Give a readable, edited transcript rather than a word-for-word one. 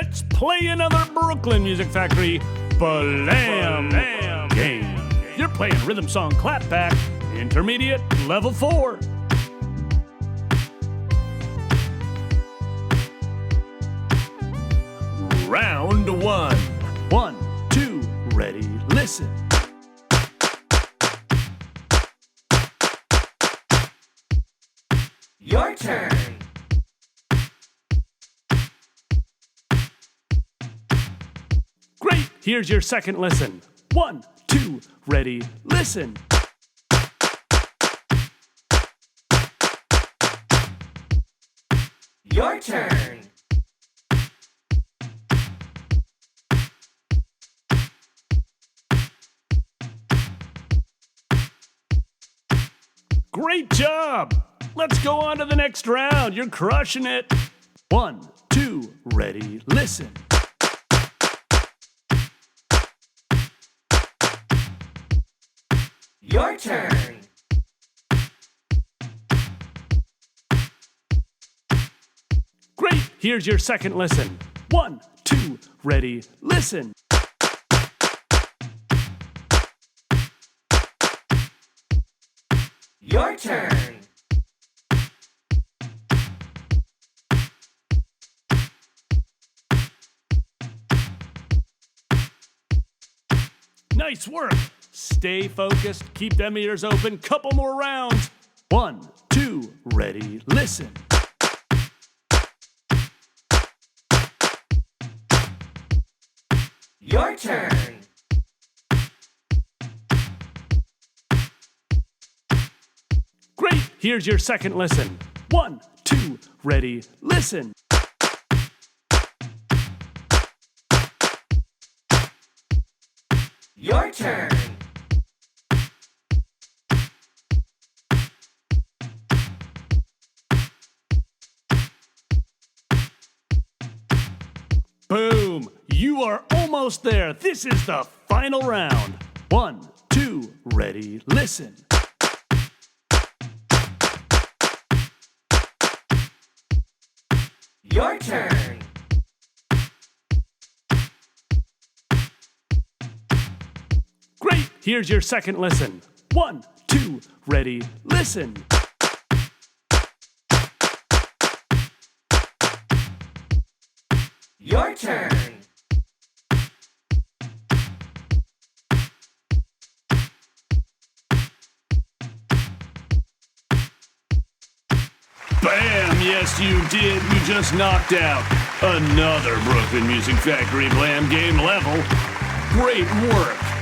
Let's play another Brooklyn Music Factory Blam game. You're playing Rhythm Song Clapback, Intermediate, Level 4. Round 1. 1, 2, ready, listen. Your turn. Great, here's your second listen. 1, 2, ready, listen. Your turn. Great job! Let's go on to the next round. You're crushing it. 1, 2, ready, listen. Your turn. Great, here's your second listen. 1, 2, ready, listen. Your turn. Nice work. Stay focused, keep them ears open. Couple more rounds. 1, 2, ready, listen. Your turn. Great, here's your second listen. 1, 2, ready, listen. Your turn. Boom! You are almost there. This is the final round. 1, 2, ready, listen. Your turn. Great! Here's your second listen. 1, 2, ready, listen. Your turn. Bam! Yes, you did. You just knocked out another Brooklyn Music Factory Blam game level. Great work.